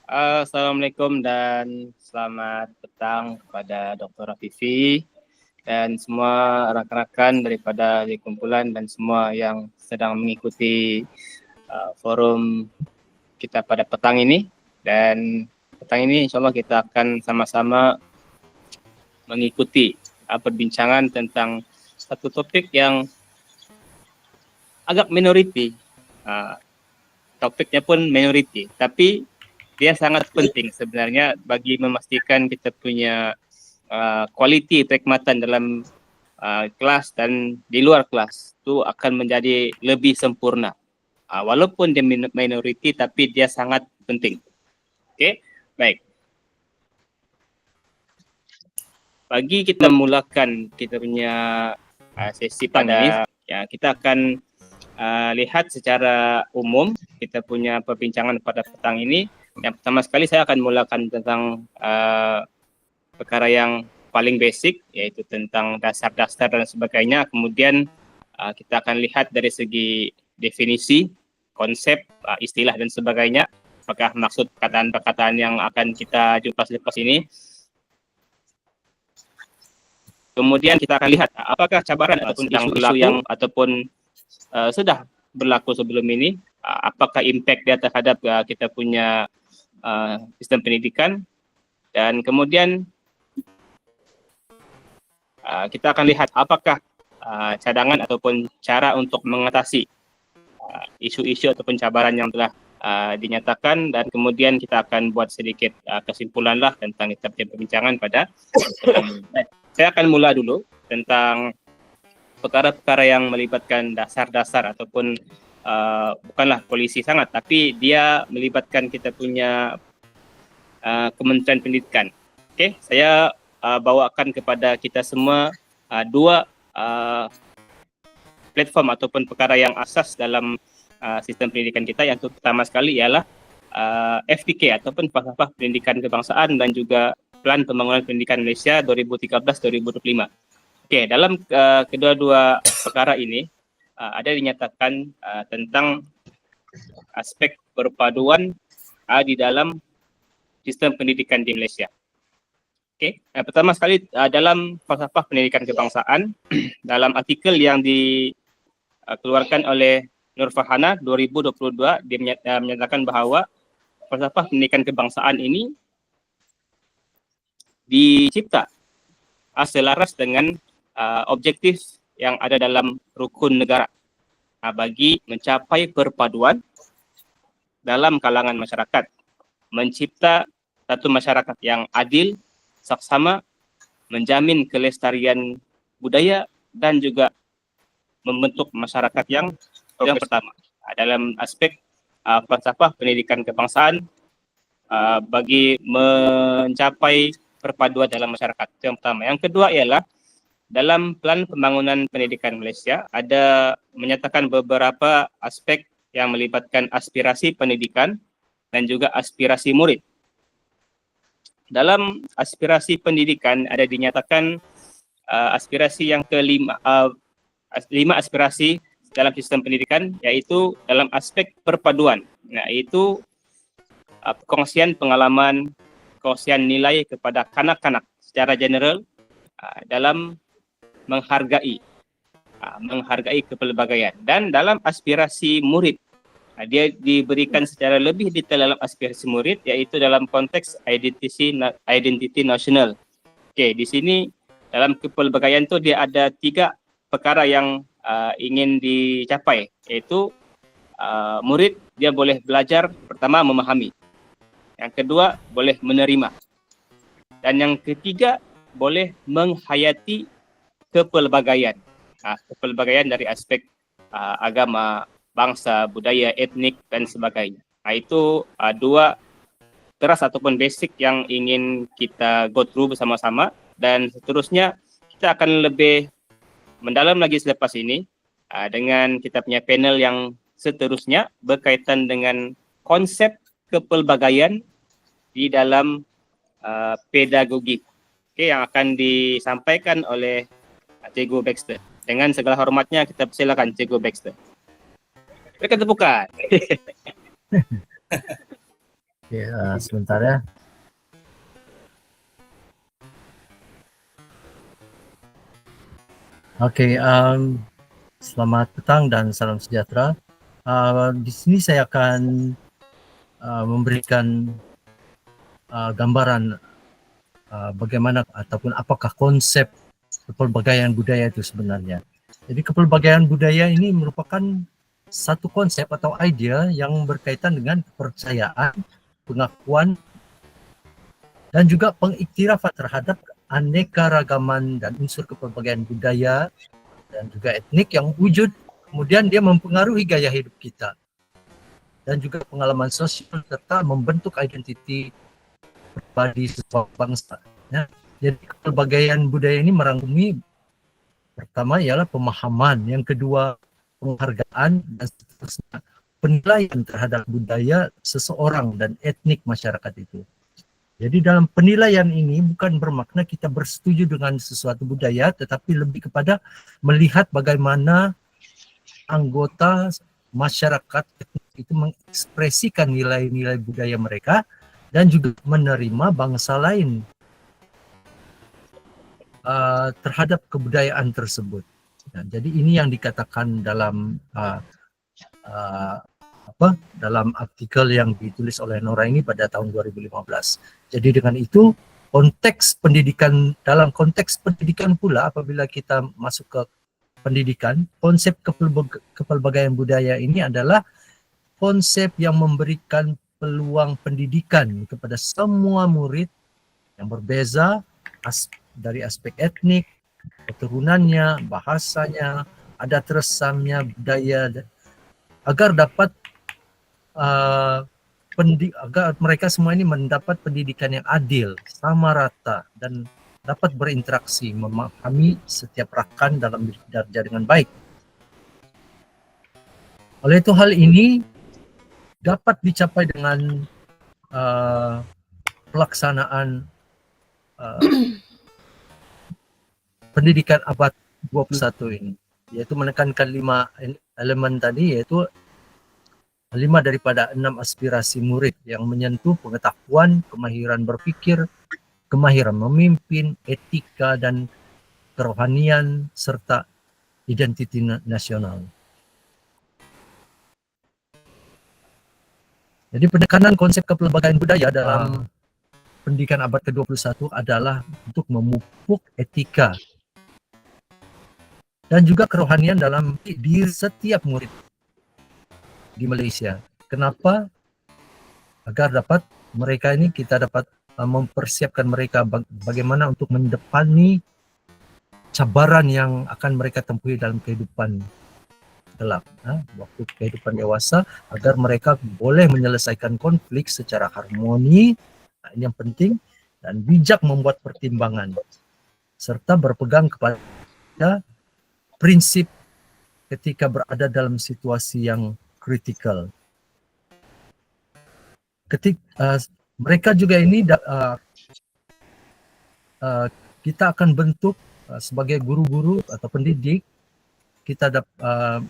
Assalamualaikum dan selamat petang kepada Dr. Afifi dan semua rakan-rakan daripada kumpulan dan semua yang sedang mengikuti forum kita pada petang ini. Dan petang ini insyaAllah kita akan sama-sama mengikuti perbincangan tentang satu topik yang agak minoriti. Topiknya pun minoriti, tapi dia sangat penting sebenarnya bagi memastikan kita punya kualiti perkhidmatan dalam kelas dan di luar kelas itu akan menjadi lebih sempurna. Walaupun dia minoriti tapi dia sangat penting. Okey, baik. Bagi kita memulakan kita punya sesi pada ini, ya, kita akan lihat secara umum kita punya perbincangan pada petang ini. Yang pertama sekali saya akan mulakan tentang perkara yang paling basic, yaitu tentang dasar-dasar dan sebagainya. Kemudian kita akan lihat dari segi definisi, konsep, istilah dan sebagainya. Apakah maksud perkataan-perkataan yang akan kita jumpa selepas ini. Kemudian kita akan lihat apakah cabaran ataupun isu-isu yang ataupun sudah berlaku sebelum ini, apakah impact dia terhadap kita punya sistem pendidikan, dan kemudian kita akan lihat apakah cadangan ataupun cara untuk mengatasi isu-isu ataupun cabaran yang telah dinyatakan, dan kemudian kita akan buat sedikit kesimpulan lah tentang kita punya perbincangan pada saya akan mula dulu tentang perkara-perkara yang melibatkan dasar-dasar ataupun bukanlah polisi sangat, tapi dia melibatkan kita punya Kementerian Pendidikan. Okey, saya bawakan kepada kita semua dua platform ataupun perkara yang asas dalam sistem pendidikan kita. Yang pertama sekali ialah FPK ataupun Falsafah Pendidikan Kebangsaan dan juga Plan Pembangunan Pendidikan Malaysia 2013-2025. Okey, dalam kedua-dua perkara ini ada dinyatakan tentang aspek perpaduan di dalam sistem pendidikan di Malaysia. Okey, pertama sekali dalam Falsafah Pendidikan Kebangsaan dalam artikel yang dikeluarkan oleh Nur Farhana 2022, dia menyatakan bahawa Falsafah Pendidikan Kebangsaan ini dicipta selaras dengan objektif yang ada dalam rukun negara bagi mencapai perpaduan dalam kalangan masyarakat, mencipta satu masyarakat yang adil, saksama, menjamin kelestarian budaya dan juga membentuk masyarakat yang pertama dalam aspek falsafah pendidikan kebangsaan bagi mencapai perpaduan dalam masyarakat. Itu yang pertama. Yang kedua ialah dalam Plan Pembangunan Pendidikan Malaysia ada menyatakan beberapa aspek yang melibatkan aspirasi pendidikan dan juga aspirasi murid. Dalam aspirasi pendidikan ada dinyatakan aspirasi yang kelima, 5 aspirasi dalam sistem pendidikan, iaitu dalam aspek perpaduan, iaitu perkongsian pengalaman, perkongsian nilai kepada kanak-kanak secara general dalam menghargai kepelbagaian. Dan dalam aspirasi murid, dia diberikan secara lebih detail dalam aspirasi murid, iaitu dalam konteks identiti nasional. Okey, di sini dalam kepelbagaian tu dia ada 3 perkara yang ingin dicapai, iaitu murid dia boleh belajar, pertama memahami, yang kedua boleh menerima, dan yang ketiga boleh menghayati kepelbagaian. Kepelbagaian dari aspek agama, bangsa, budaya, etnik dan sebagainya. Itu 2 teras ataupun basic yang ingin kita go through bersama-sama, dan seterusnya kita akan lebih mendalam lagi selepas ini dengan kita punya panel yang seterusnya berkaitan dengan konsep kepelbagaian di dalam pedagogi. Okey, yang akan disampaikan oleh Cikgu Baxter. Dengan segala hormatnya kita persilakan Cikgu Baxter. Berikan tepukan. Oke, sebentar ya. Oke, selamat petang dan salam sejahtera. Di sini saya akan memberikan gambaran bagaimana ataupun apakah konsep kepelbagaian budaya itu sebenarnya. Jadi kepelbagaian budaya ini merupakan satu konsep atau idea yang berkaitan dengan kepercayaan, pengakuan, dan juga pengiktirafan terhadap aneka-ragaman dan unsur kepelbagaian budaya dan juga etnik yang wujud, kemudian dia mempengaruhi gaya hidup kita dan juga pengalaman sosial serta membentuk identiti pribadi sebuah bangsa. Ya. Jadi kepelbagaian budaya ini merangkumi pertama ialah pemahaman, yang kedua penghargaan, dan seterusnya penilaian terhadap budaya seseorang dan etnik masyarakat itu. Jadi dalam penilaian ini bukan bermakna kita bersetuju dengan sesuatu budaya, tetapi lebih kepada melihat bagaimana anggota masyarakat itu mengekspresikan nilai-nilai budaya mereka dan juga menerima bangsa lain terhadap kebudayaan tersebut. Nah, jadi ini yang dikatakan dalam dalam artikel yang ditulis oleh Nora ini pada tahun 2015. Jadi dengan itu konteks pendidikan, dalam konteks pendidikan pula apabila kita masuk ke pendidikan, konsep kepelbagaian budaya ini adalah konsep yang memberikan peluang pendidikan kepada semua murid yang berbeza dari aspek etnik, keturunannya, bahasanya, adat resamnya, budaya, agar dapat agar mereka semua ini mendapat pendidikan yang adil, sama rata, dan dapat berinteraksi, memahami setiap rakan dalam belajar dengan baik. Oleh itu hal ini dapat dicapai dengan pelaksanaan pendidikan abad 21 ini, yaitu menekankan 5 elemen tadi, yaitu 5 daripada 6 aspirasi murid yang menyentuh pengetahuan, kemahiran berpikir, kemahiran memimpin, etika dan kerohanian, serta identiti nasional. Jadi penekanan konsep kepelbagaian budaya dalam pendidikan abad ke-21 adalah untuk memupuk etika dan juga kerohanian dalam diri setiap murid di Malaysia. Kenapa? Agar dapat mereka ini, kita dapat mempersiapkan mereka bagaimana untuk mendepani cabaran yang akan mereka tempuhi dalam kehidupan kelak, waktu kehidupan dewasa, agar mereka boleh menyelesaikan konflik secara harmoni, ini yang penting, dan bijak membuat pertimbangan, serta berpegang kepada prinsip ketika berada dalam situasi yang kritikal. Mereka juga ini kita akan bentuk sebagai guru-guru atau pendidik, kita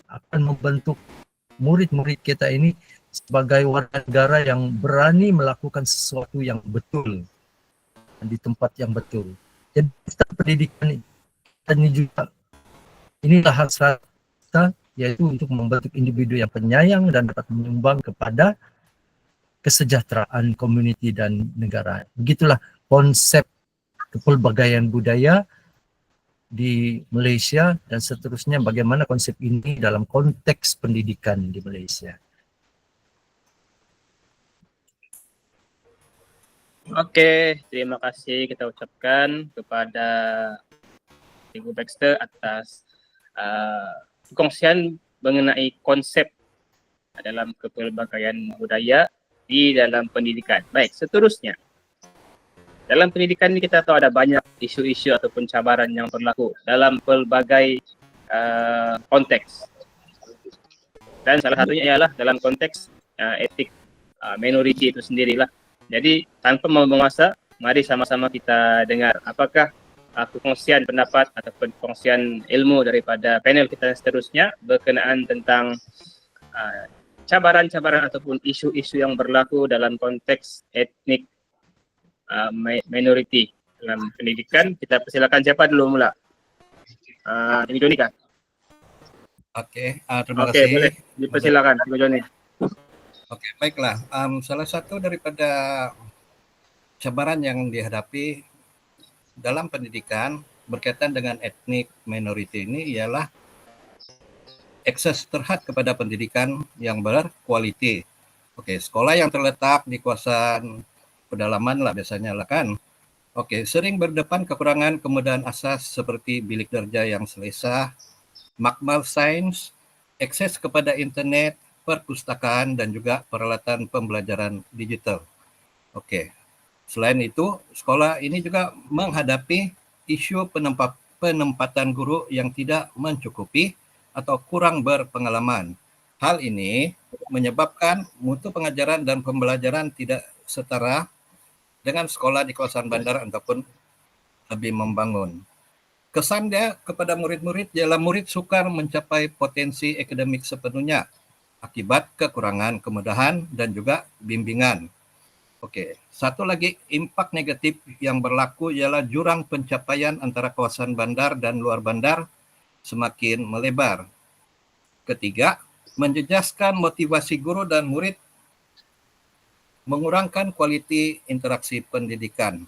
akan membentuk murid-murid kita ini sebagai warga negara yang berani melakukan sesuatu yang betul di tempat yang betul. Jadi pendidikan ini juga, inilah hasrat kita, yaitu untuk membentuk individu yang penyayang dan dapat menyumbang kepada kesejahteraan komuniti dan negara. Begitulah konsep kepelbagaian budaya di Malaysia, dan seterusnya bagaimana konsep ini dalam konteks pendidikan di Malaysia. Oke, terima kasih kita ucapkan kepada Ibu Baxter atas kongsian mengenai konsep dalam kepelbagaian budaya di dalam pendidikan. Baik, seterusnya. Dalam pendidikan ini kita tahu ada banyak isu-isu ataupun cabaran yang berlaku dalam pelbagai konteks. Dan salah satunya ialah dalam konteks etik minoriti itu sendirilah. Jadi tanpa membuang masa, mari sama-sama kita dengar apakah perkongsian pendapat ataupun perkongsian ilmu daripada panel kita seterusnya berkenaan tentang cabaran-cabaran ataupun isu-isu yang berlaku dalam konteks etnik minority dalam pendidikan. Kita persilakan siapa dulu mula? Ibu Joni kah? Oke, terima Okey, kasih. boleh. Dipersilakan Ibu Joni. Oke, baiklah. Salah satu daripada cabaran yang dihadapi dalam pendidikan berkaitan dengan etnik minority ini ialah akses terhad kepada pendidikan yang berkualiti. Oke, sekolah yang terletak di kawasan pedalaman lah biasanya lah kan. Oke, sering berdepan kekurangan kemudahan asas seperti bilik darjah yang selesa, makmal sains, akses kepada internet, perpustakaan dan juga peralatan pembelajaran digital. Oke. Selain itu, sekolah ini juga menghadapi isu penempatan guru yang tidak mencukupi atau kurang berpengalaman. Hal ini menyebabkan mutu pengajaran dan pembelajaran tidak setara dengan sekolah di kawasan bandar ataupun lebih membangun. Kesan dia kepada murid-murid ialah murid sukar mencapai potensi akademik sepenuhnya akibat kekurangan kemudahan dan juga bimbingan. Okey, satu lagi impak negatif yang berlaku ialah jurang pencapaian antara kawasan bandar dan luar bandar semakin melebar. Ketiga, menjejaskan motivasi guru dan murid, mengurangkan kualiti interaksi pendidikan.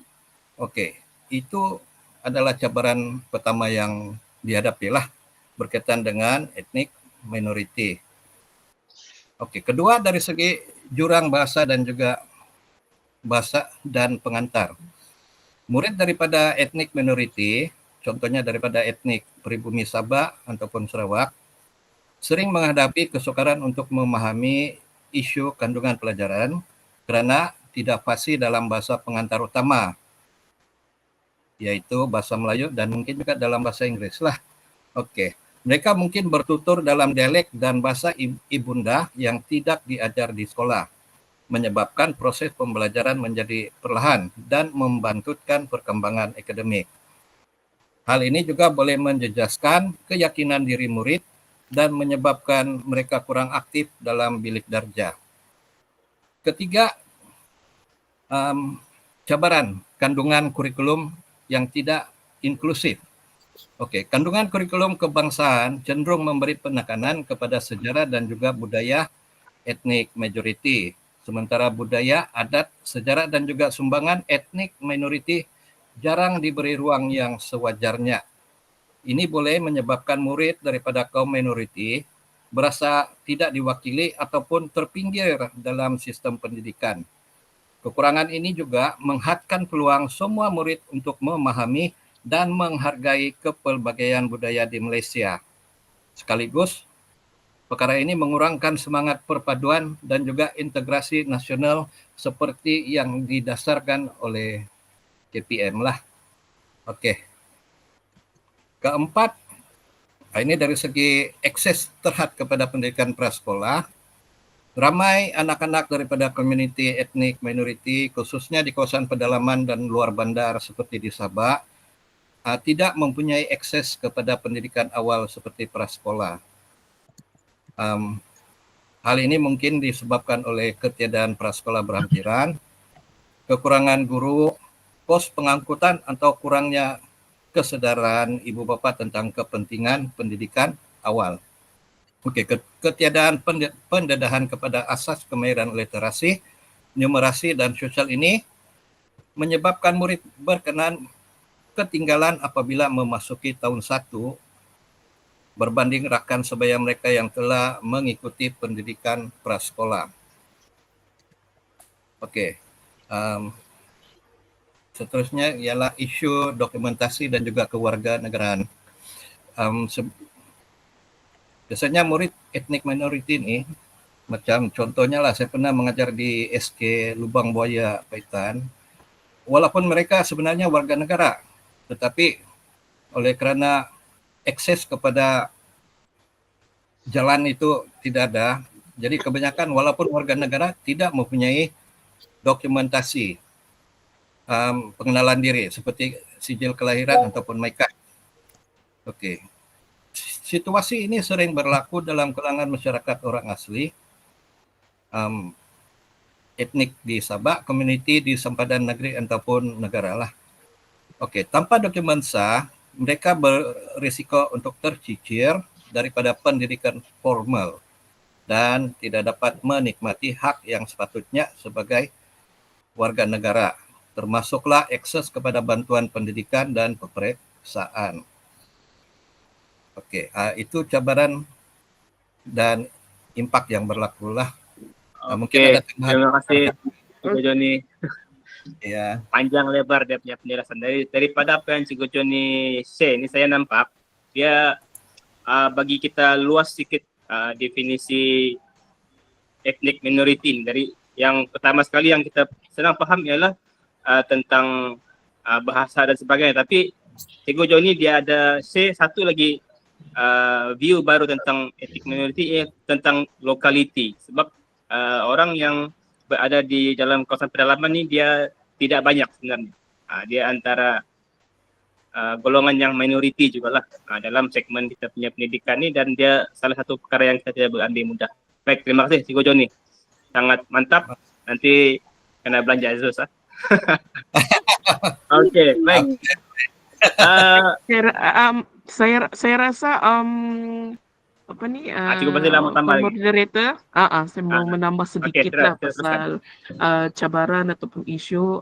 Okey, itu adalah cabaran pertama yang dihadapilah berkaitan dengan etnik minoriti. Okey, kedua dari segi jurang bahasa dan juga bahasa dan pengantar. Murid daripada etnik minoriti, contohnya daripada etnik pribumi Sabah ataupun Sarawak, sering menghadapi kesukaran untuk memahami isu kandungan pelajaran kerana tidak fasih dalam bahasa pengantar utama, iaitu bahasa Melayu dan mungkin juga dalam bahasa Inggeris lah. Okey, mereka mungkin bertutur dalam dialek dan bahasa ibunda yang tidak diajar di sekolah, menyebabkan proses pembelajaran menjadi perlahan dan membantutkan perkembangan akademik. Hal ini juga boleh menjejaskan keyakinan diri murid dan menyebabkan mereka kurang aktif dalam bilik darjah. Ketiga, cabaran kandungan kurikulum yang tidak inklusif. Okey, kandungan kurikulum kebangsaan cenderung memberi penekanan kepada sejarah dan juga budaya etnik majoriti. Sementara budaya, adat, sejarah dan juga sumbangan etnik minoriti jarang diberi ruang yang sewajarnya. Ini boleh menyebabkan murid daripada kaum minoriti berasa tidak diwakili ataupun terpinggir dalam sistem pendidikan. Kekurangan ini juga menghadkan peluang semua murid untuk memahami dan menghargai kepelbagaian budaya di Malaysia. Sekaligus, perkara ini mengurangkan semangat perpaduan dan juga integrasi nasional seperti yang didasarkan oleh KPM lah. Okey. Keempat, ini dari segi akses terhad kepada pendidikan prasekolah. Ramai anak-anak daripada komuniti etnik minoriti khususnya di kawasan pedalaman dan luar bandar seperti di Sabah tidak mempunyai akses kepada pendidikan awal seperti prasekolah. Hal ini mungkin disebabkan oleh ketiadaan prasekolah berhampiran, kekurangan guru, kos pengangkutan atau kurangnya kesedaran ibu bapa tentang kepentingan pendidikan awal. Okey, ketiadaan pendedahan kepada asas kemahiran literasi, numerasi dan sosial ini menyebabkan murid berkenan ketinggalan apabila memasuki tahun 1 berbanding rakan sebaya mereka yang telah mengikuti pendidikan prasekolah. Okey. Seterusnya ialah isu dokumentasi dan juga kewarganegaraan. Biasanya murid etnik minoriti ini, macam contohnya lah, saya pernah mengajar di SK Lubang Buaya Paitan, walaupun mereka sebenarnya warga negara, tetapi oleh kerana akses kepada jalan itu tidak ada, jadi kebanyakan walaupun warga negara tidak mempunyai dokumentasi pengenalan diri seperti sijil kelahiran ataupun MyKad. Okey. Situasi ini sering berlaku dalam kalangan masyarakat orang asli um, etnik di Sabah, komuniti di sempadan negeri ataupun negara lah. Okey, tanpa dokumen sah, mereka berisiko untuk tercicir daripada pendidikan formal dan tidak dapat menikmati hak yang sepatutnya sebagai warga negara, termasuklah akses kepada bantuan pendidikan dan peperiksaan. Okey, itu cabaran dan impak yang berlaku lah. Mungkin ada Oke, tambahan. terima kasih Cikgu Joni. Ya, Panjang lebar dia punya penjelasan. Daripada apa yang Cikgu Joni share, ini saya nampak dia bagi kita luas sedikit definisi etnik minoriti. Dari yang pertama sekali yang kita senang faham ialah tentang bahasa dan sebagainya. Tapi Cikgu Joni dia ada share satu lagi view baru tentang etnik minoriti, tentang lokaliti. Sebab orang yang berada di dalam kawasan pedalaman ni dia tidak banyak sebenarnya. Dia antara golongan yang minoriti jugalah dalam segmen kita punya pendidikan ni, dan dia salah satu perkara yang kita tidak berambil mudah. Baik, terima kasih Cikgu Joni. Sangat mantap. Nanti kena belanja Azus. Okey, baik. Saya rasa apa ni Cikgu Fazila mau tambah lagi. moderator saya mau menambah sedikit lah pasal cabaran ataupun isu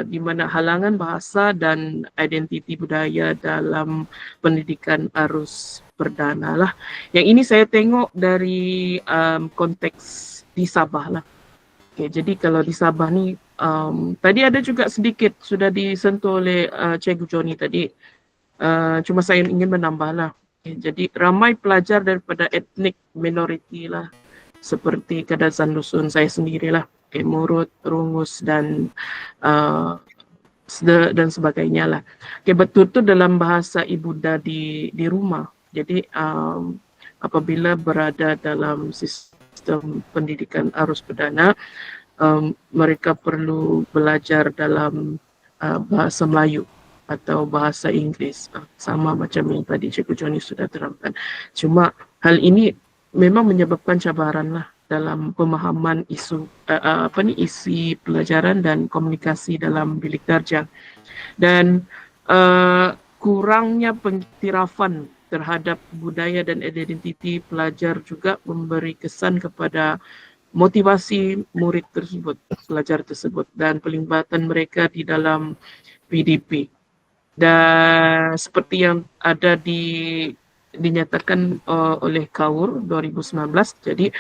di mana halangan bahasa dan identiti budaya dalam pendidikan arus perdana lah. Yang ini saya tengok dari konteks di Sabah lah. Okay, jadi kalau di Sabah ni tadi ada juga sedikit sudah disentuh oleh Cikgu Joni tadi. Cuma saya ingin menambah lah. Okay, jadi ramai pelajar daripada etnik minoriti lah, seperti Kadazan Dusun saya sendirilah, okay, Murut, Rungus dan sebagainya lah. Okay, betul-betul dalam bahasa ibunda di rumah. Jadi apabila berada dalam sistem pendidikan arus perdana, mereka perlu belajar dalam bahasa Melayu atau bahasa Inggeris, sama macam yang tadi Cikgu Joni sudah terangkan. Cuma hal ini memang menyebabkan cabaran lah dalam pemahaman isu isi pelajaran dan komunikasi dalam bilik darjah, dan kurangnya pengiktirafan terhadap budaya dan identiti pelajar juga memberi kesan kepada motivasi murid tersebut, pelajar tersebut, dan pelibatan mereka di dalam PDP. Dan seperti yang ada dinyatakan oleh KAUR 2019, jadi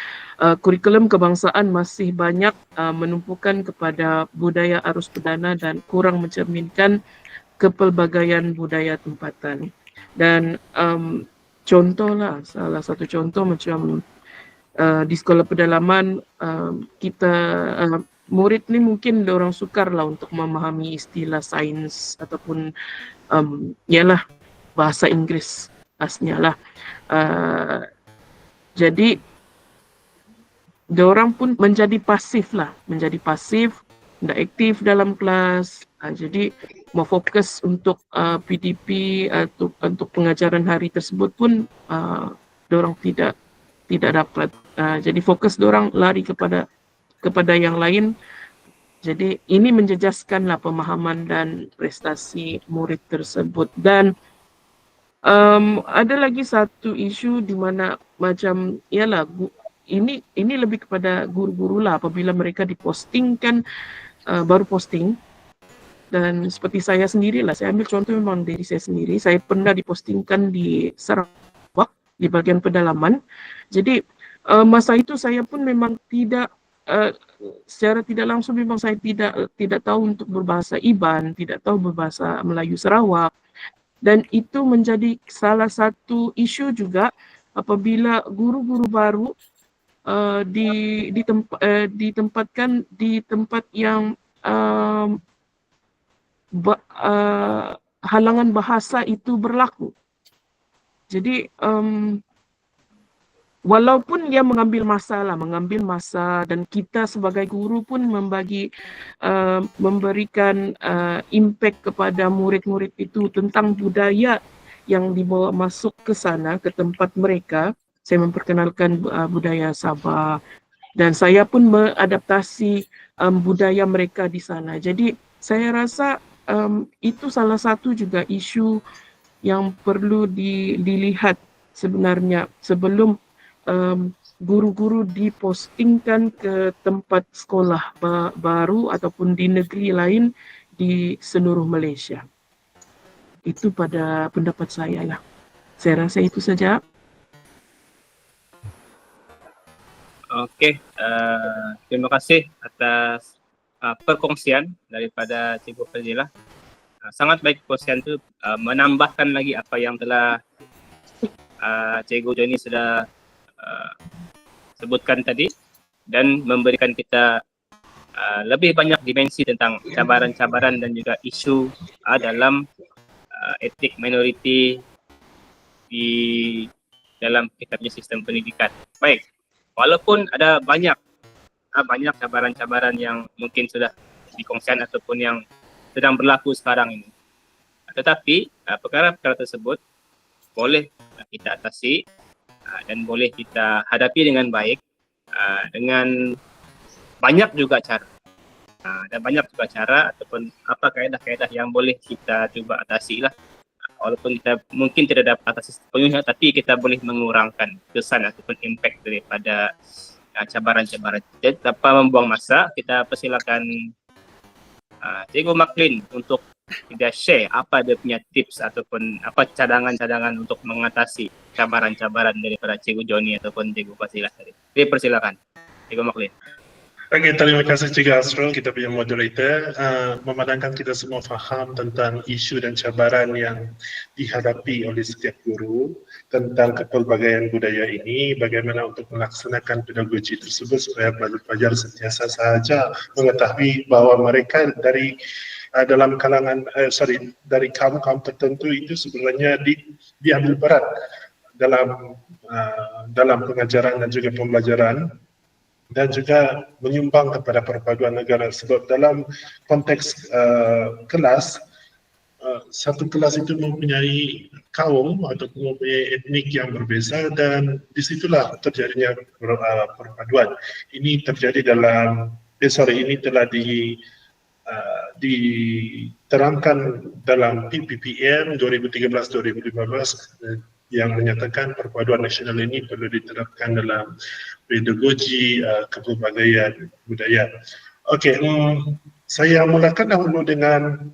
kurikulum kebangsaan masih banyak menumpukan kepada budaya arus perdana dan kurang mencerminkan kepelbagaian budaya tempatan. Dan contohlah, salah satu contoh macam di sekolah pedalaman kita murid ni mungkin orang sukar lah untuk memahami istilah sains ataupun ialah bahasa Inggeris asnya lah. Jadi diorang pun menjadi pasif, tidak aktif dalam kelas. Jadi mau fokus untuk PDP atau untuk pengajaran hari tersebut pun diorang tidak dapat. Jadi fokus diorang lari kepada yang lain. Jadi ini menjejaskanlah pemahaman dan prestasi murid tersebut. Dan ada lagi satu isu di mana macam ialah ini lebih kepada guru-guru lah, apabila mereka dipostingkan baru posting. Dan seperti saya sendirilah, saya ambil contoh memang dari saya sendiri, saya pernah dipostingkan di Sarawak di bagian pedalaman. Jadi masa itu saya pun memang secara tidak langsung memang saya tidak tahu untuk berbahasa Iban, tidak tahu berbahasa Melayu Sarawak, dan itu menjadi salah satu isu juga apabila guru-guru baru ditempatkan di tempat yang halangan bahasa itu berlaku. Jadi walaupun dia mengambil masa dan kita sebagai guru pun memberikan impact kepada murid-murid itu tentang budaya yang dibawa masuk ke sana, ke tempat mereka. Saya memperkenalkan budaya Sabah dan saya pun mengadaptasi budaya mereka di sana. Jadi saya rasa itu salah satu juga isu yang perlu dilihat sebenarnya sebelum guru-guru dipostingkan ke tempat sekolah baru ataupun di negeri lain di seluruh Malaysia. Itu pada pendapat saya lah. Saya rasa itu saja. Oke, terima kasih atas perkongsian daripada Cikgu Fadilah. Sangat baik perkongsian itu menambahkan lagi apa yang telah Cikgu Joni sudah sebutkan tadi dan memberikan kita lebih banyak dimensi tentang cabaran-cabaran dan juga isu dalam etnik minoriti di dalam kita punya sistem pendidikan. Baik, walaupun ada banyak cabaran-cabaran yang mungkin sudah dikongsikan ataupun yang sedang berlaku sekarang ini, tetapi perkara-perkara tersebut boleh kita atasi dan boleh kita hadapi dengan baik dengan banyak juga cara ataupun apa kaedah-kaedah yang boleh kita cuba atasi lah. Walaupun kita mungkin tidak dapat atasi sepenuhnya, tapi kita boleh mengurangkan kesan ataupun impact daripada cabaran-cabaran. Jadi tanpa membuang masa, kita persilakan Cikgu Maklin untuk kita share apa dia punya tips ataupun apa cadangan-cadangan untuk mengatasi cabaran-cabaran daripada Cikgu Joni ataupun Cikgu Fadilah tadi. Jadi persilakan Cikgu Maklin. Okey, terima kasih Cikgu Asrul, kita punya moderator. Memandangkan kita semua faham tentang isu dan cabaran yang dihadapi oleh setiap guru tentang kepelbagaian budaya ini, bagaimana untuk melaksanakan pedagogi tersebut supaya pelajar-pelajar sentiasa sahaja mengetahui bahawa mereka dari dalam kalangan dari kaum-kaum tertentu itu sebenarnya diambil berat dalam pengajaran dan juga pembelajaran, dan juga menyumbang kepada perpaduan negara. Sebab dalam konteks kelas, satu kelas itu mempunyai kaum atau mempunyai etnik yang berbeza, dan disitulah terjadinya perpaduan. Ini terjadi dalam ini telah diterangkan dalam PPPM 2013-2015 yang menyatakan perpaduan nasional ini perlu diterapkan dalam pedagogi kepelbagaian budaya. Okey, saya mulakan dahulu dengan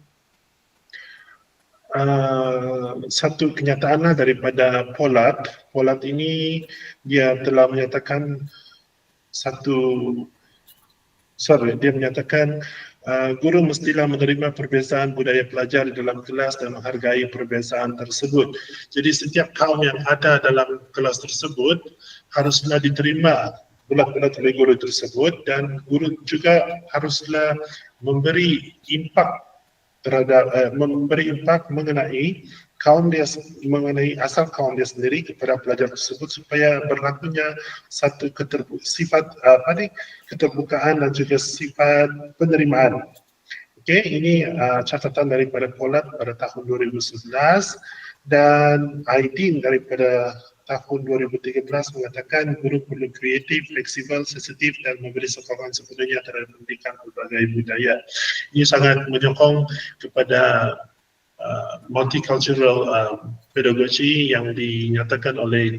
satu kenyataan daripada Pollard. Pollard ini dia telah menyatakan dia menyatakan guru mestilah menerima perbezaan budaya pelajar di dalam kelas dan menghargai perbezaan tersebut. Jadi setiap kaum yang ada dalam kelas tersebut haruslah diterima bulat-bulat oleh guru tersebut, dan guru juga haruslah memberi impak mengenai kaum dia, mengenai asal kaum dia sendiri kepada pelajar tersebut supaya berlakunya satu keterbukaan dan juga sifat penerimaan. Okey, ini catatan daripada Pollard pada tahun 2011, dan Aidin daripada tahun 2013 mengatakan guru perlu kreatif, fleksibel, sensitif dan memberi sokongan sepenuhnya terhadap pendidikan berbagai budaya. Ini sangat menyokong kepada multicultural pedagogy yang dinyatakan oleh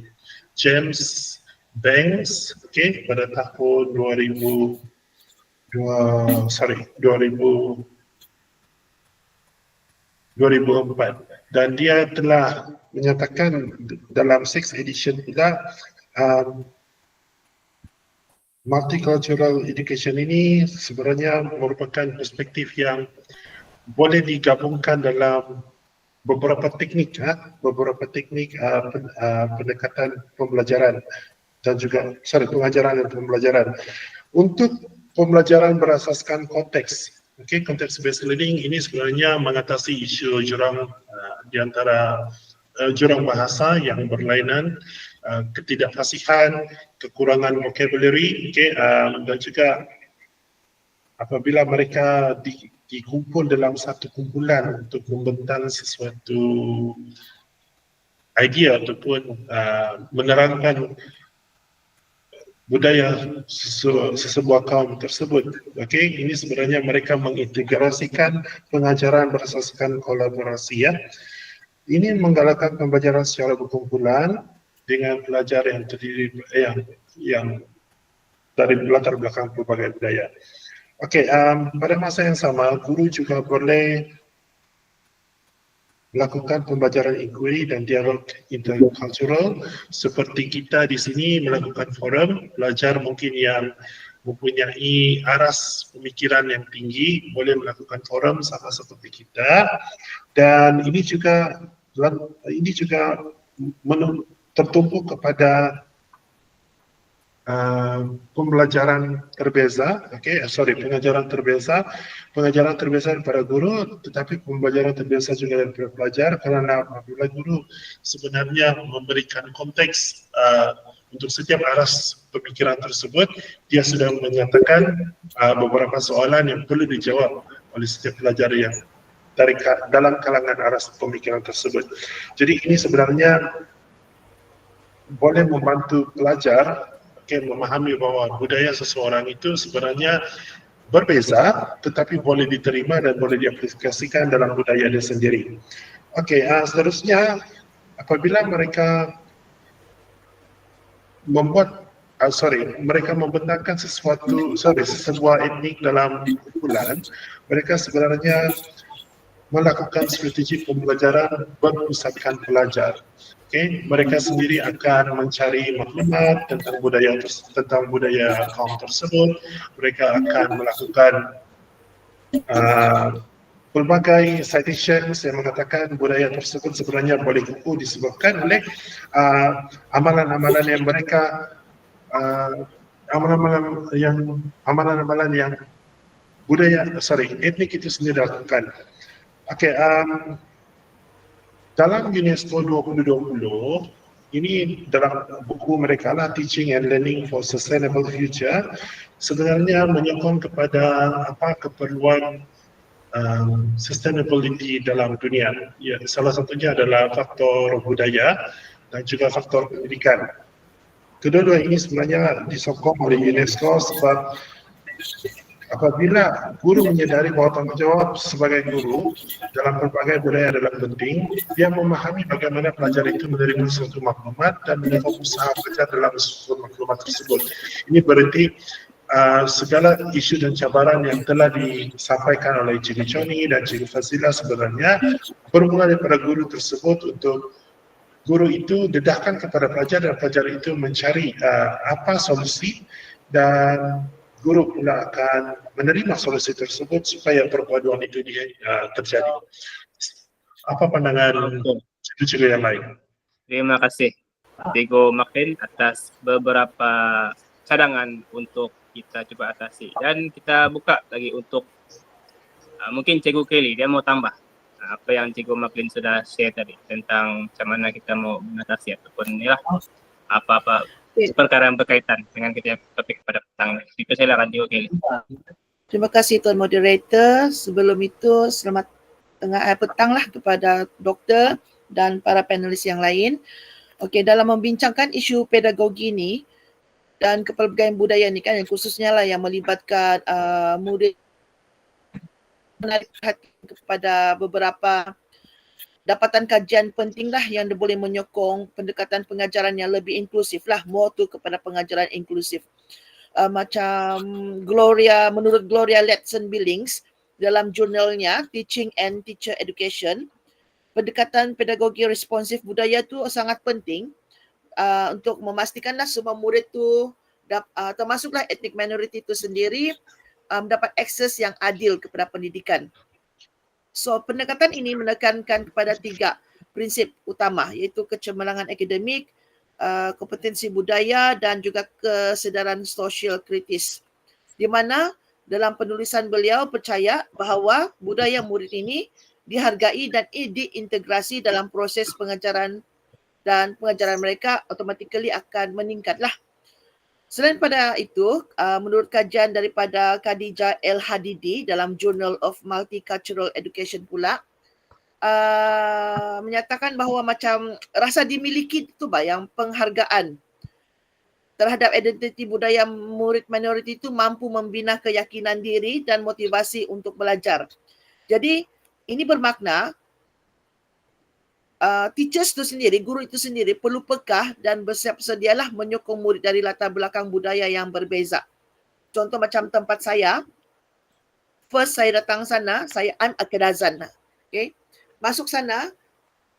James Banks pada tahun 2004, dan dia telah menyatakan dalam 6th edition pula multicultural education ini sebenarnya merupakan perspektif yang boleh digabungkan dalam beberapa teknik pendekatan pembelajaran dan juga pengajaran dan pembelajaran. Untuk pembelajaran berasaskan konteks, konteks based learning ini sebenarnya mengatasi isu jurang di antara jurang bahasa yang berlainan, ketidakfasihan, kekurangan vocabulary, dan juga apabila mereka dikumpul dalam satu kumpulan untuk membentang sesuatu idea ataupun menerangkan budaya sesebuah kaum tersebut. Okey, ini sebenarnya mereka mengintegrasikan pengajaran berasaskan kolaborasi ya. Ini menggalakkan pembelajaran secara berkumpulan dengan pelajar yang terdiri yang dari latar belakang pelbagai budaya. Okey, pada masa yang sama guru juga boleh melakukan pembelajaran inquiry dan dialog intercultural seperti kita di sini melakukan forum, pelajar mungkin yang mempunyai aras pemikiran yang tinggi boleh melakukan forum sama seperti kita, dan ini juga tertumpu kepada pembelajaran terbeza, pengajaran terbeza daripada guru, tetapi pembelajaran terbeza juga daripada pelajar, kerana apabila guru sebenarnya memberikan konteks untuk setiap aras pemikiran tersebut, dia sudah menyatakan beberapa soalan yang perlu dijawab oleh setiap pelajar yang dalam kalangan aras pemikiran tersebut. Jadi ini sebenarnya boleh membantu pelajar memahami bahawa budaya seseorang itu sebenarnya berbeza tetapi boleh diterima dan boleh diaplikasikan dalam budaya dia sendiri. Okey, seterusnya apabila mereka mereka membentangkan sebuah etnik dalam kumpulan, mereka sebenarnya melakukan strategi pembelajaran berpusatkan pelajar. Okay, mereka sendiri akan mencari maklumat tentang budaya kaum tersebut. Mereka akan melakukan pelbagai citations yang mengatakan budaya tersebut sebenarnya boleh kukuh disebabkan oleh amalan-amalan yang mereka etnik itu sendiri lakukan. Okay, dalam UNESCO 2020, ini dalam buku mereka lah, Teaching and Learning for Sustainable Future, sebenarnya menyokong kepada keperluan sustainability dalam dunia. Ya, salah satunya adalah faktor budaya dan juga faktor pendidikan. Kedua-dua ini sebenarnya disokong oleh UNESCO sebab apabila guru menyadari bahawa tanggungjawab sebagai guru dalam pelbagai budaya adalah penting, dia memahami bagaimana pelajar itu menerima suatu maklumat dan melakukan usaha belajar dalam suatu maklumat tersebut. Ini berarti segala isu dan cabaran yang telah disampaikan oleh Cikgu Choni dan Cikgu Fazila sebenarnya bermula daripada guru tersebut untuk guru itu dedahkan kepada pelajar dan pelajar itu mencari apa solusi, dan guru pula akan menerima solusi tersebut supaya perpaduan itu terjadi. Apa pandangan cikgu-cikgu yang lain? Terima kasih Cikgu Makin atas beberapa cadangan untuk kita coba atasi, dan kita buka lagi untuk mungkin Cikgu Kelly, dia mau tambah apa yang Cikgu Makin sudah share tadi tentang macam mana kita mau mengatasi ataupun apa-apa perkara yang berkaitan dengan kita topik pada petang. Silakan Cikgu Kelly. Terima kasih Tuan Moderator. Sebelum itu selamat petang lah kepada doktor dan para panelis yang lain. Okey, dalam membincangkan isu pedagogi ni dan kepelbagaian budaya ni kan, yang khususnya lah yang melibatkan murid, menarik perhatian kepada beberapa dapatan kajian penting lah yang boleh menyokong pendekatan pengajaran yang lebih inklusif lah, more to kepada pengajaran inklusif. Macam menurut Gloria Ledson-Billings dalam jurnalnya Teaching and Teacher Education, pendekatan pedagogi responsif budaya tu sangat penting untuk memastikanlah semua murid tu termasuklah etnik minoriti itu sendiri mendapat akses yang adil kepada pendidikan. So, pendekatan ini menekankan kepada 3 prinsip utama, iaitu kecemerlangan akademik, kompetensi budaya dan juga kesedaran sosial kritis. Di mana dalam penulisan beliau percaya bahawa budaya murid ini dihargai dan diintegrasi dalam proses pengajaran, dan pengajaran mereka automatically akan meningkatlah. Selain pada itu, menurut kajian daripada Khadijah El Hadidi dalam Journal of Multicultural Education pula, menyatakan bahawa macam rasa dimiliki itu yang penghargaan terhadap identiti budaya murid minoriti itu mampu membina keyakinan diri dan motivasi untuk belajar. Jadi ini bermakna teachers itu sendiri, guru itu sendiri perlu pekah dan bersedia-sedialah menyokong murid dari latar belakang budaya yang berbeza. Contoh macam tempat saya, first saya datang sana, I'm a Kedazan. Okay. Masuk sana,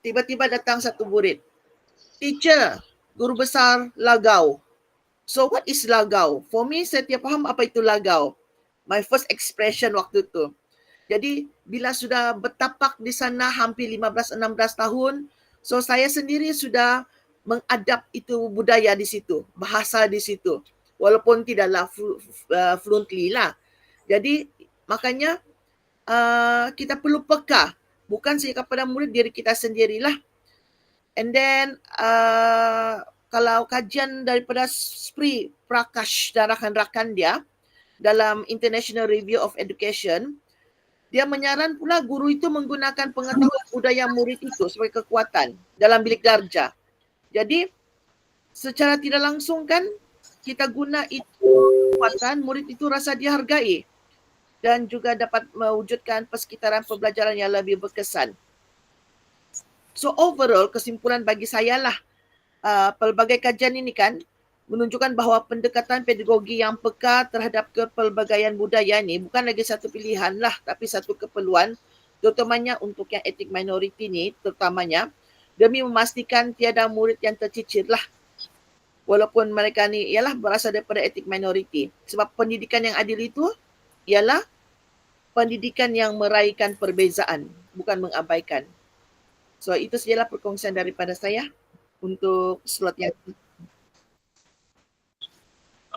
tiba-tiba datang satu murid. Teacher, guru besar Lagau. So what is Lagau? For me, saya tidak faham apa itu Lagau. My first expression waktu itu. Jadi bila sudah bertapak di sana hampir 15-16 tahun, so saya sendiri sudah mengadap itu budaya di situ, bahasa di situ. Walaupun tidaklah fluently lah. Jadi makanya kita perlu peka. Bukan saja kepada murid, diri kita sendirilah. And then kalau kajian daripada Spri Prakash dan rakan-rakan dia dalam International Review of Education, dia menyaran pula guru itu menggunakan pengetahuan budaya murid itu sebagai kekuatan dalam bilik darjah. Jadi secara tidak langsung kan kita guna itu kekuatan, murid itu rasa dihargai dan juga dapat mewujudkan persekitaran pembelajaran yang lebih berkesan. So overall kesimpulan bagi saya lah, pelbagai kajian ini kan menunjukkan bahawa pendekatan pedagogi yang peka terhadap kepelbagaian budaya ini bukan lagi satu pilihan lah, tapi satu keperluan, terutamanya untuk yang etnik minoriti ni, terutamanya demi memastikan tiada murid yang tercicir lah, walaupun mereka ni ialah berasal daripada etnik minoriti. Sebab pendidikan yang adil itu ialah pendidikan yang meraihkan perbezaan, bukan mengabaikan. So itu sajalah perkongsian daripada saya untuk slot yang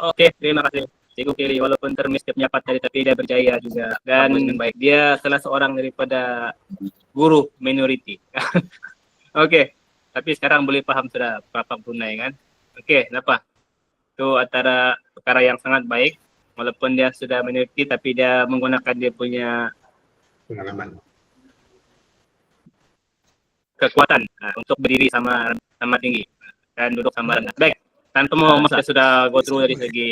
Oke, terima kasih Cikgu Kiri. Walaupun termis dia punya tadi, tapi dia berjaya juga. Dan baik, dia salah seorang daripada guru minoriti. Oke, tapi sekarang boleh paham sudah Pak Brunei kan? Oke, kenapa? Itu antara perkara yang sangat baik. Walaupun dia sudah minoriti, tapi dia menggunakan dia punya Pengalaman. kekuatan untuk berdiri sama tinggi dan duduk sama rendah. Baik. Tanpa mau masa sudah go through dari segi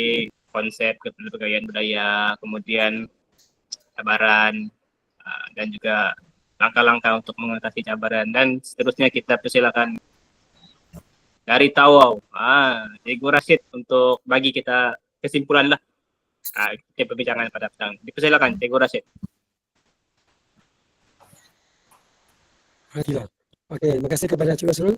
konsep kepelbagaian budaya, kemudian cabaran, dan juga langkah-langkah untuk mengatasi cabaran, dan seterusnya kita persilakan dari Tawau, Cikgu Rashid untuk bagi kita kesimpulan lah kita perbincangan pada petang. Dipersilakan Cikgu Rashid. Oke, terima kasih kepada Cikgu Asrul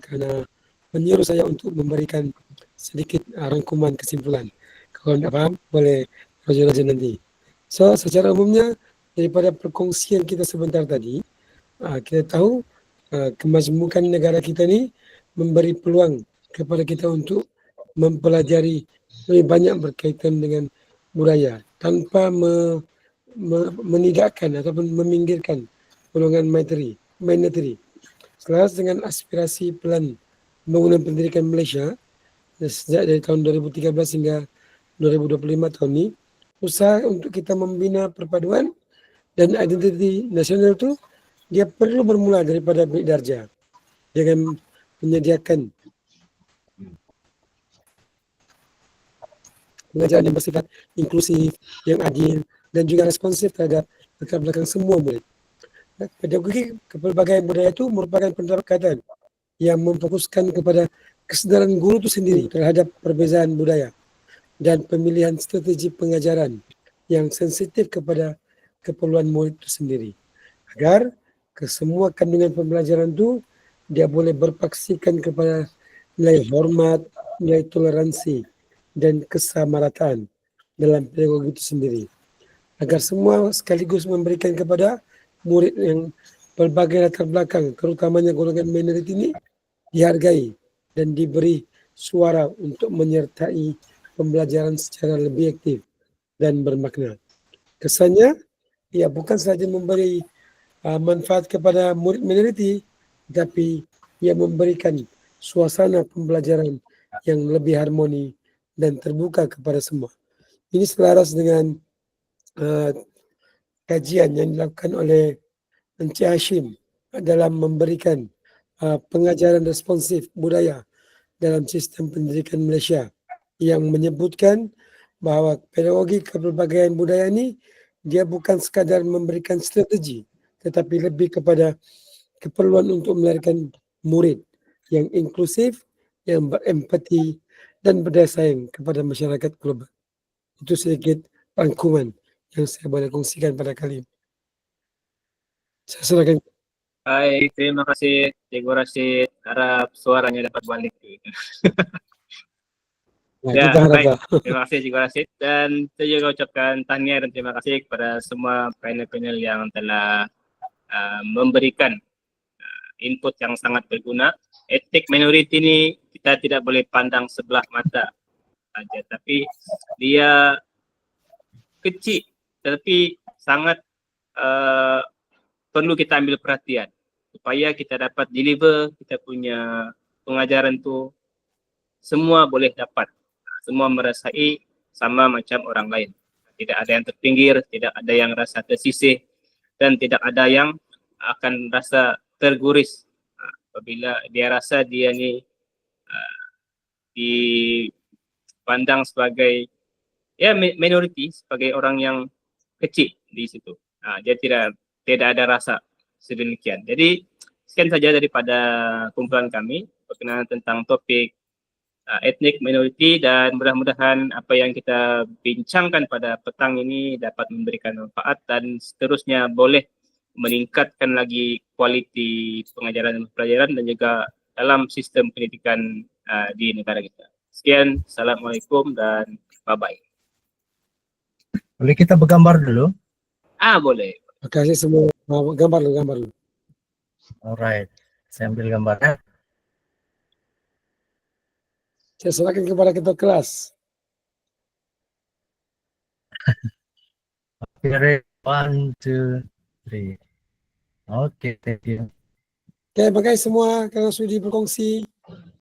kerana menyuruh saya untuk memberikan sedikit rangkuman kesimpulan. Kalau tidak paham, boleh raja-raja nanti. So, secara umumnya, daripada perkongsian kita sebentar tadi, kita tahu kemajmukan negara kita ni memberi peluang kepada kita untuk mempelajari lebih banyak berkaitan dengan budaya tanpa menidakkan ataupun meminggirkan golongan minoriti. Selaras dengan aspirasi pelan pembangunan pendidikan Malaysia sejak dari tahun 2013 hingga 2025 tahun ini, usaha untuk kita membina perpaduan dan identiti nasional itu dia perlu bermula daripada bilik darjah dengan menyediakan pengajaran yang bersifat inklusif, yang adil dan juga responsif terhadap latar belakang semua murid. Pedagogi kepelbagaian budaya itu merupakan pendekatan yang memfokuskan kepada kesedaran guru itu sendiri terhadap perbezaan budaya dan pemilihan strategi pengajaran yang sensitif kepada keperluan murid itu sendiri, agar kesemua kandungan pembelajaran itu dia boleh berpaksikan kepada nilai hormat, nilai toleransi dan kesamarataan dalam pedagogi itu sendiri, agar semua sekaligus memberikan kepada murid yang berbagai latar belakang, terutamanya golongan minoriti ini, dihargai dan diberi suara untuk menyertai pembelajaran secara lebih aktif dan bermakna. Kesannya, ia bukan sahaja memberi manfaat kepada murid minoriti, tapi ia memberikan suasana pembelajaran yang lebih harmoni dan terbuka kepada semua. Ini selaras dengan kajian yang dilakukan oleh Encik Hashim dalam memberikan pengajaran responsif budaya dalam sistem pendidikan Malaysia yang menyebutkan bahwa pedagogi kepelbagaian budaya ini dia bukan sekadar memberikan strategi, tetapi lebih kepada keperluan untuk melahirkan murid yang inklusif, yang berempati, dan berdaya saing kepada masyarakat global. Itu sedikit rangkuman yang saya boleh kongsikan pada kali ini. Saya serahkan. Baik, terima kasih Cikgu Rashid. Harap suaranya dapat balik. Nah, Ya, kita harap baik. Terima kasih Cikgu Rashid. Dan saya juga ucapkan tahniah dan terima kasih kepada semua panel-panel yang telah memberikan input yang sangat berguna. Etnik minoriti ini kita tidak boleh pandang sebelah mata saja, tapi dia kecil, tetapi sangat perlu kita ambil perhatian supaya kita dapat deliver kita punya pengajaran tu semua boleh dapat, semua merasai sama macam orang lain. Tidak ada yang terpinggir, tidak ada yang rasa tersisih, dan tidak ada yang akan rasa terguris apabila dia rasa dia ni dipandang sebagai ya minoriti, sebagai orang yang kecil di situ. Dia tidak ada rasa sedemikian. Jadi sekian saja daripada kumpulan kami berkenaan tentang topik etnik minoriti, dan mudah-mudahan apa yang kita bincangkan pada petang ini dapat memberikan manfaat dan seterusnya boleh meningkatkan lagi kualiti pengajaran dan pelajaran dan juga dalam sistem pendidikan di negara kita. Sekian, Assalamualaikum dan bye-bye. Boleh kita bergambar dulu? Boleh. Terima kasih semua. Gambar dulu. Alright, saya ambil gambarnya. Saya serahkan kepada ketua kelas. Okay, 1, 2, 3. Okay, thank you. Oke, terima kasih semua karena sudah berkongsi.